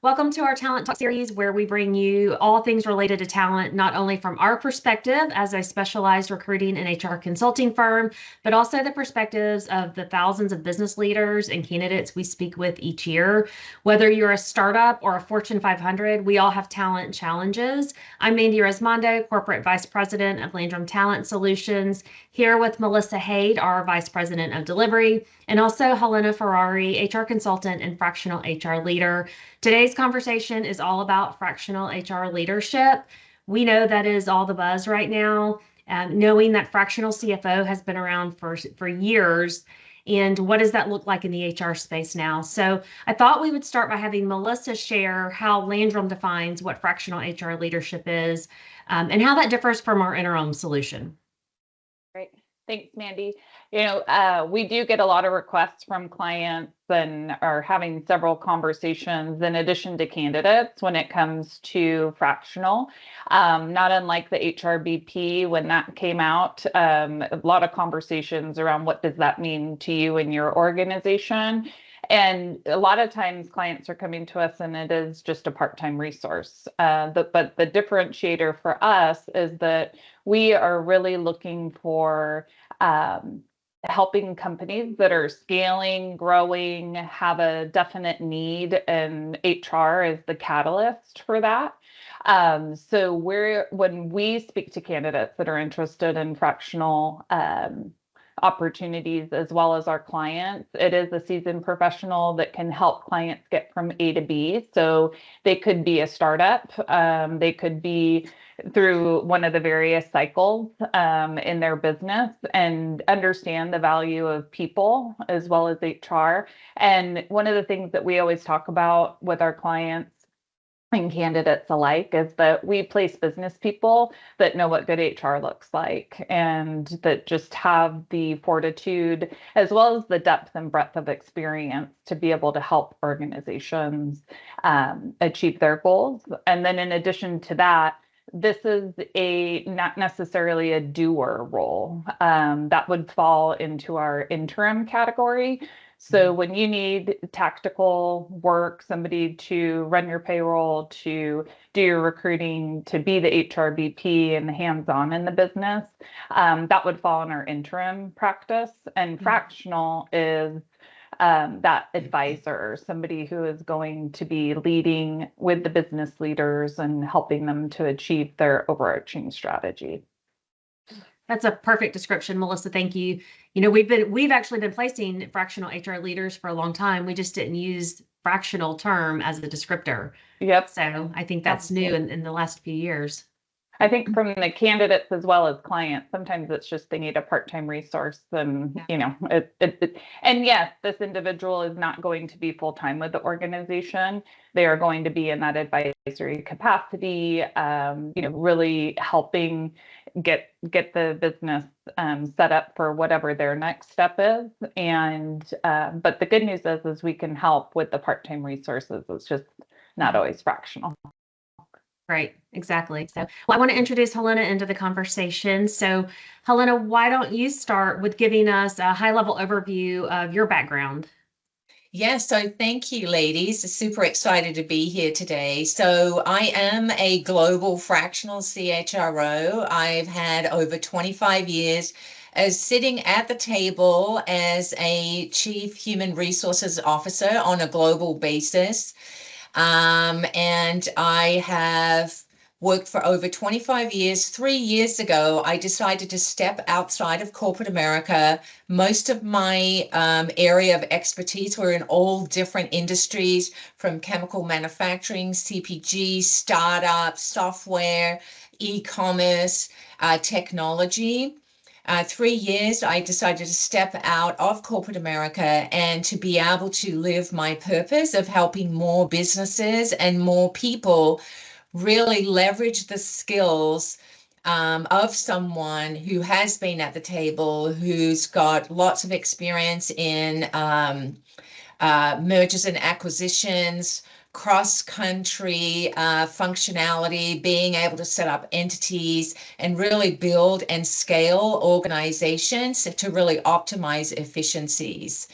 Welcome to our Talent Talk series, where we bring you all things related to talent, not only from our perspective as a specialized recruiting and HR consulting firm, but also the perspectives of the thousands of business leaders and candidates we speak with each year. Whether you're a startup or a Fortune 500, we all have talent challenges. I'm Mandy Resmondo, Corporate Vice President of Landrum Talent Solutions, here with Melissa Haid, our Vice President of Delivery, and also Helena Ferrari, HR consultant and fractional HR leader. Today's conversation is all about fractional HR leadership. We know that is all the buzz right now, knowing that fractional CFO has been around for years. And what does that look like in the HR space now? So I thought we would start by having Melissa share how Landrum defines what fractional HR leadership is, and how that differs from our interim solution. Great. Thanks, Mandy. We do get a lot of requests from clients and are having several conversations in addition to candidates when it comes to fractional. Not unlike the HRBP when that came out, a lot of conversations around what does that mean to you and your organization. And a lot of times clients are coming to us and it is just a part-time resource. But the differentiator for us is that we are really looking for helping companies that are scaling, growing, have a definite need, and HR is the catalyst for that. So when we speak to candidates that are interested in fractional opportunities as well as our clients, it is a seasoned professional that can help clients get from A to B. So they could be a startup, they could be through one of the various cycles in their business and understand the value of people as well as HR. And one of the things that we always talk about with our clients and candidates alike is that we place business people that know what good HR looks like and that just have the fortitude as well as the depth and breadth of experience to be able to help organizations achieve their goals. And then in addition to that, this is not necessarily a doer role. That would fall into our interim category. So when you need tactical work, somebody to run your payroll, to do your recruiting, to be the HRBP and the hands-on in the business, that would fall in our interim practice. And fractional is that advisor, somebody who is going to be leading with the business leaders and helping them to achieve their overarching strategy. That's a perfect description, Melissa. Thank you. We've actually been placing fractional HR leaders for a long time. We just didn't use fractional term as a descriptor. Yep. So I think that's new in the last few years. I think from the candidates as well as clients, sometimes it's just they need a part-time resource, and and yes, this individual is not going to be full-time with the organization. They are going to be in that advisory capacity, really helping get the business set up for whatever their next step is. And but the good news is we can help with the part-time resources. It's just not always fractional. Right, exactly. So I want to introduce Helena into the conversation. So Helena, why don't you start with giving us a high-level overview of your background? Yes, so thank you, ladies. Super excited to be here today. So I am a global fractional CHRO. I've had over 25 years as sitting at the table as a Chief Human Resources Officer on a global basis. And I have worked for over 25 years. 3 years ago, I decided to step outside of corporate America. Most of my area of expertise were in all different industries, from chemical manufacturing, CPG, startups, software, e-commerce, technology. 3 years, I decided to step out of corporate America and to be able to live my purpose of helping more businesses and more people really leverage the skills of someone who has been at the table, who's got lots of experience in mergers and acquisitions, cross-country functionality, being able to set up entities and really build and scale organizations to really optimize efficiencies.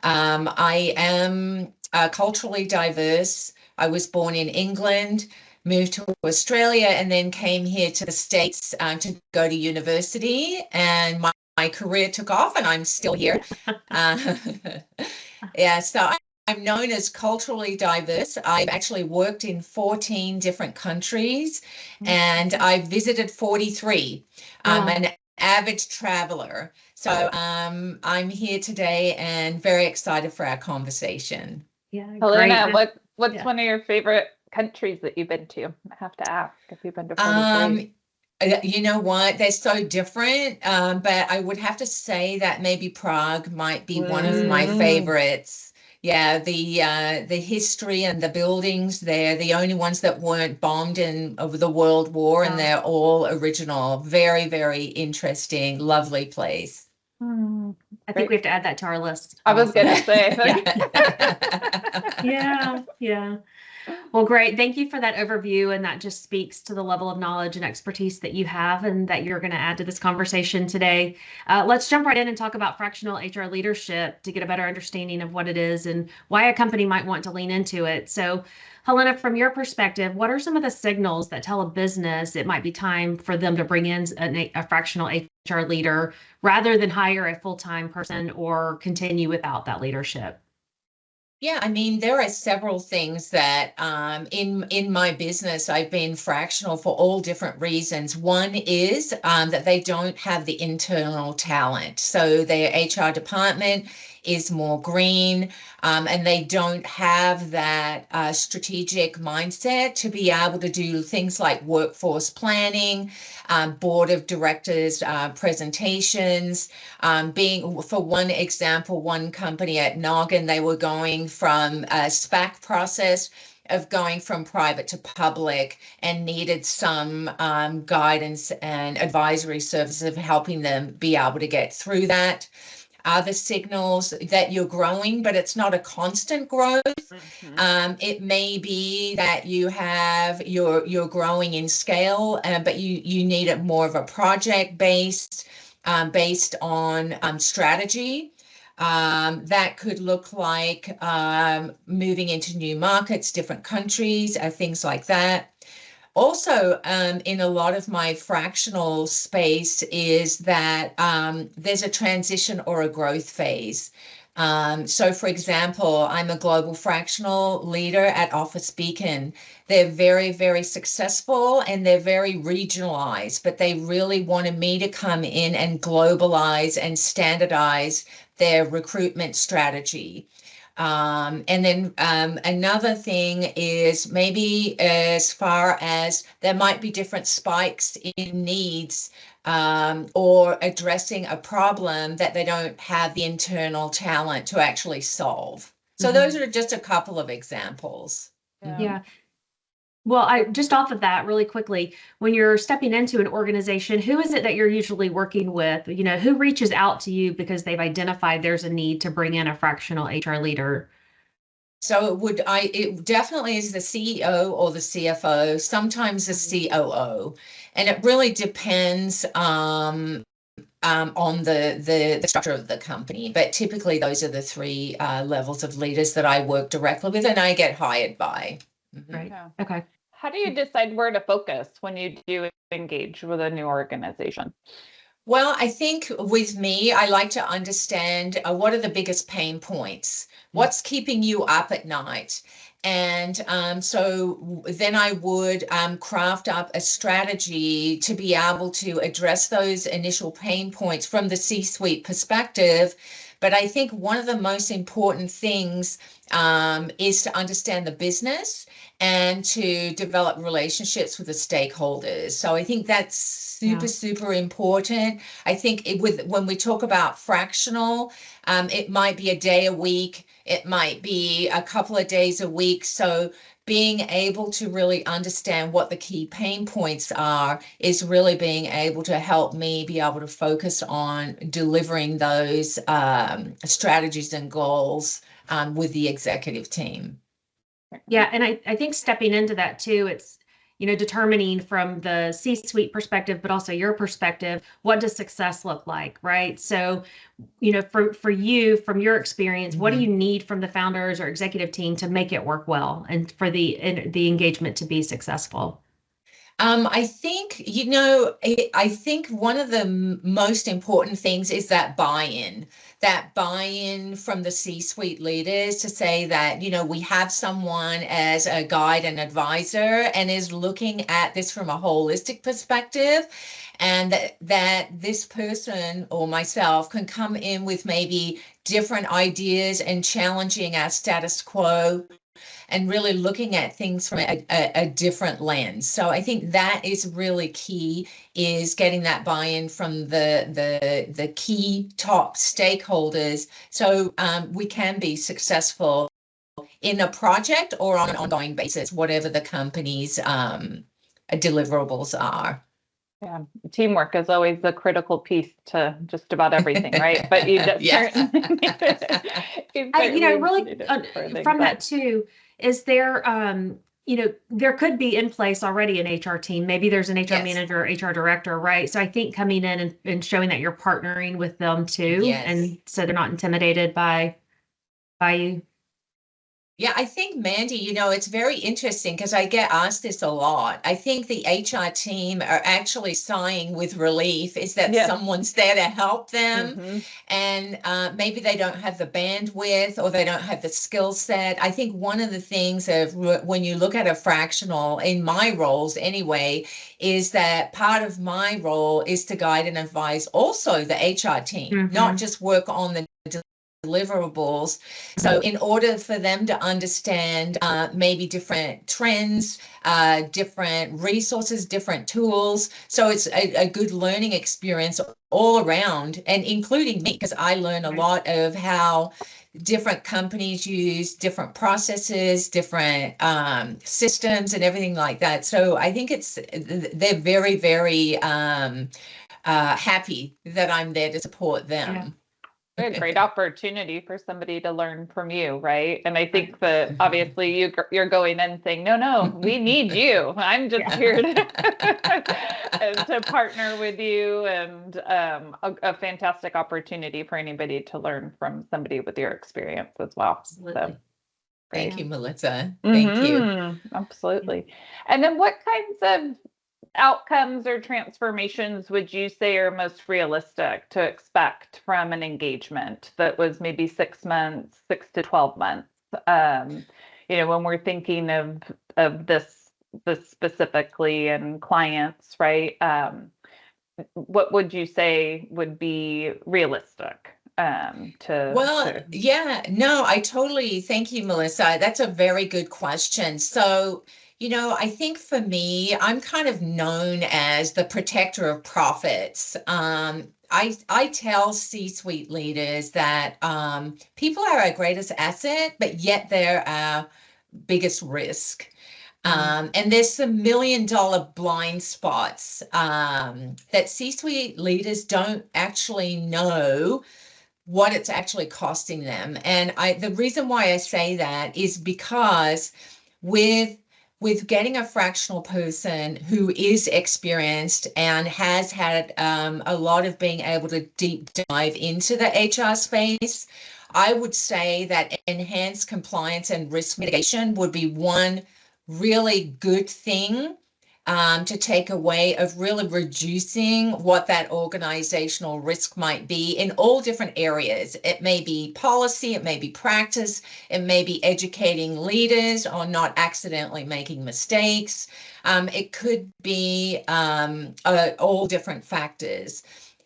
I am culturally diverse, I was born in England, moved to Australia, and then came here to the States to go to university. And my career took off, and I'm still here. Uh, yeah, so I'm known as culturally diverse. I've actually worked in 14 different countries, and I've visited 43. I'm an avid traveler. So I'm here today and very excited for our conversation. Yeah, Helena, great. what's one of your favorite countries that you've been to? I have to ask if you've been to 43. You know what? They're so different, but I would have to say that maybe Prague might be one of my favorites. Yeah, the history and the buildings, they're the only ones that weren't bombed in over the World War, and they're all original. Very, very interesting, lovely place. I think we have to add that to our list. I was going to say. Yeah, yeah. Well, great. Thank you for that overview. And that just speaks to the level of knowledge and expertise that you have and that you're going to add to this conversation today. Let's jump right in and talk about fractional HR leadership to get a better understanding of what it is and why a company might want to lean into it. So, Helena, from your perspective, what are some of the signals that tell a business it might be time for them to bring in a fractional HR leader rather than hire a full-time person or continue without that leadership? Yeah, I mean, there are several things that in my business, I've been fractional for all different reasons. One is that they don't have the internal talent. So their HR department is more green, and they don't have that strategic mindset to be able to do things like workforce planning, board of directors presentations. Being, for one example, one company at Noggin, they were going from a SPAC process of going from private to public and needed some guidance and advisory services of helping them be able to get through that. Other signals that you're growing, but it's not a constant growth. It may be that you're growing in scale, but you need it more of a project based on strategy. That could look like moving into new markets, different countries, things like that. Also, in a lot of my fractional space is that there's a transition or a growth phase. So, for example, I'm a global fractional leader at Office Beacon. They're very, very successful and they're very regionalized, but they really wanted me to come in and globalize and standardize their recruitment strategy. And then another thing is maybe as far as there might be different spikes in needs or addressing a problem that they don't have the internal talent to actually solve. So those are just a couple of examples. Yeah. Well, I just off of that really quickly, when you're stepping into an organization, who is it that you're usually working with? You know, who reaches out to you because they've identified there's a need to bring in a fractional HR leader? So it definitely is the CEO or the CFO, sometimes the COO, and it really depends on the structure of the company. But typically those are the three levels of leaders that I work directly with and I get hired by. Right. Okay. How do you decide where to focus when you do engage with a new organization? Well, I think with me, I like to understand what are the biggest pain points? What's keeping you up at night? And so then I would craft up a strategy to be able to address those initial pain points from the C-suite perspective. But I think one of the most important things is to understand the business and to develop relationships with the stakeholders. So I think that's super important. I think when we talk about fractional, it might be a day a week, it might be a couple of days a week. So being able to really understand what the key pain points are is really being able to help me be able to focus on delivering those strategies and goals with the executive team. Yeah, and I think stepping into that too, determining from the C-suite perspective, but also your perspective, what does success look like, right? So, for you, from your experience, what do you need from the founders or executive team to make it work well and for the engagement to be successful? I think, I think one of the most important things is that buy-in from the C-suite leaders to say that, we have someone as a guide and advisor and is looking at this from a holistic perspective, and that this person or myself can come in with maybe different ideas and challenging our status quo and really looking at things from a different lens. So I think that is really key, is getting that buy-in from the key top stakeholders, so we can be successful in a project or on an ongoing basis, whatever the company's deliverables are. Yeah, teamwork is always a critical piece to just about everything, right? But you just certainly really from that too, is there, there could be in place already an HR team. Maybe there's an HR manager or HR director, right? So I think coming in and showing that you're partnering with them too, and so they're not intimidated by you. Yeah, I think, Mandy, it's very interesting because I get asked this a lot. I think the HR team are actually sighing with relief is that someone's there to help them. And maybe they don't have the bandwidth or they don't have the skill set. I think one of the things of when you look at a fractional, in my roles anyway, is that part of my role is to guide and advise also the HR team, not just work on the deliverables. So in order for them to understand maybe different trends, different resources, different tools. So it's a good learning experience all around, and including me, because I learn a lot of how different companies use different processes, different systems and everything like that. So I think they're very, very happy that I'm there to support them. A great opportunity for somebody to learn from you, right? And I think that obviously you're going in saying, no, we need you. I'm just here to partner with you, and a fantastic opportunity for anybody to learn from somebody with your experience as well. Absolutely. So, thank you, Melissa. Thank you. Absolutely. And then what kinds of outcomes or transformations would you say are most realistic to expect from an engagement that was maybe 6 months, 6 to 12 months? When we're thinking of this specifically and clients, right? What would you say would be realistic? I totally, thank you, Melissa. That's a very good question. So, I think for me, I'm kind of known as the protector of profits. I tell C-suite leaders that people are our greatest asset, but yet they're our biggest risk. And there's some $1 million blind spots that C-suite leaders don't actually know what it's actually costing them. And the reason why I say that is because with getting a fractional person who is experienced and has had a lot of being able to deep dive into the HR space, I would say that enhanced compliance and risk mitigation would be one really good thing to take away of really reducing what that organizational risk might be in all different areas. It may be policy, it may be practice, it may be educating leaders on not accidentally making mistakes. It could be all different factors.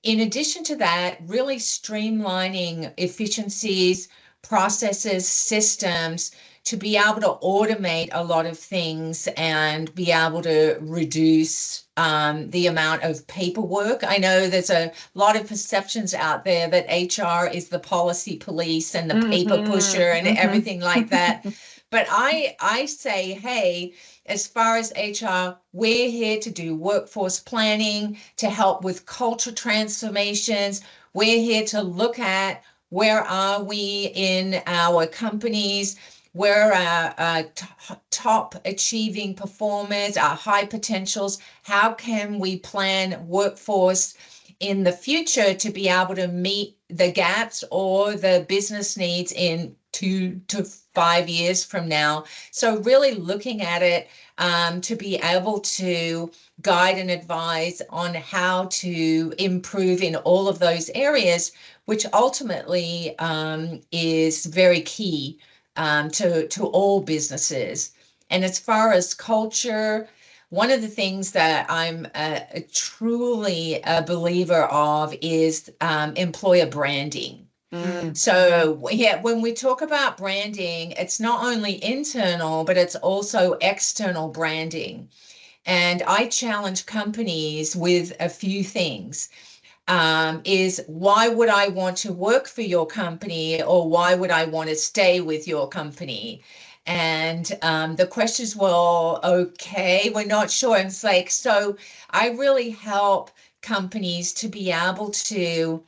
In addition to that, really streamlining efficiencies, processes, systems, to be able to automate a lot of things and be able to reduce the amount of paperwork. I know there's a lot of perceptions out there that HR is the policy police and the paper pusher and everything like that. But I say, hey, as far as HR, we're here to do workforce planning, to help with culture transformations. We're here to look at where are we in our companies where our top achieving performers, our high potentials, how can we plan workforce in the future to be able to meet the gaps or the business needs in 2 to 5 years from now. So really looking at it to be able to guide and advise on how to improve in all of those areas, which ultimately is very key to all businesses. And as far as culture, one of the things that I'm truly a believer of is employer branding. So yeah, when we talk about branding, it's not only internal, but it's also external branding. And I challenge companies with a few things. Is why would I want to work for your company, or why would I want to stay with your company? And the question is, well, okay, we're not sure. And it's like, so I really help companies to be able to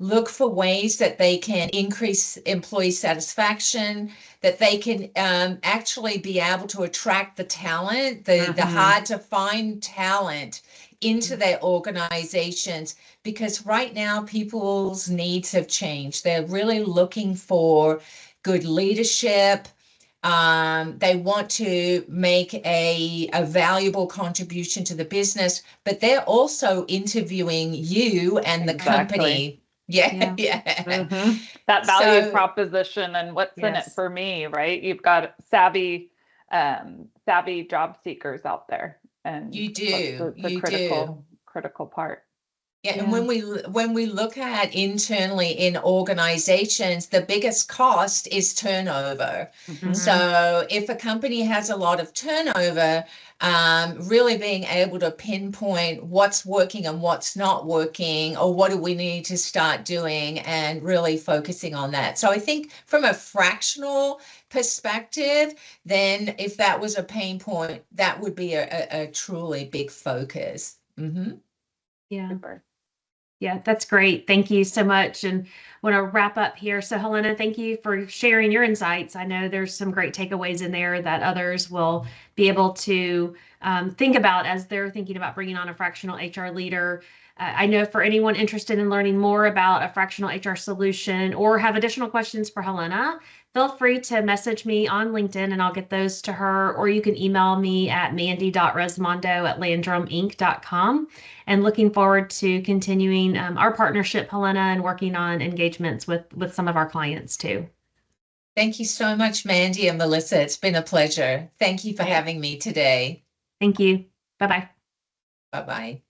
look for ways that they can increase employee satisfaction, that they can actually be able to attract the talent, the hard to find talent into their organizations, because right now people's needs have changed. They're really looking for good leadership. They want to make a valuable contribution to the business, but they're also interviewing you and the company. Yeah. That value proposition and what's in it for me, right? You've got savvy job seekers out there, and you do. Critical part. Yeah, and when we look at internally in organizations, the biggest cost is turnover. So if a company has a lot of turnover, really being able to pinpoint what's working and what's not working, or what do we need to start doing, and really focusing on that. So I think from a fractional perspective, then if that was a pain point, that would be a truly big focus. Yeah. Yeah, that's great. Thank you so much. And want to wrap up here. So Helena, thank you for sharing your insights. I know there's some great takeaways in there that others will be able to think about as they're thinking about bringing on a fractional HR leader. I know for anyone interested in learning more about a fractional HR solution or have additional questions for Helena, feel free to message me on LinkedIn and I'll get those to her, or you can email me at mandy.resmondo@landruminc.com. And looking forward to continuing our partnership, Helena, and working on engagements with some of our clients too. Thank you so much, Mandy and Melissa. It's been a pleasure. Thank you for having me today. Thank you. Bye-bye. Bye-bye.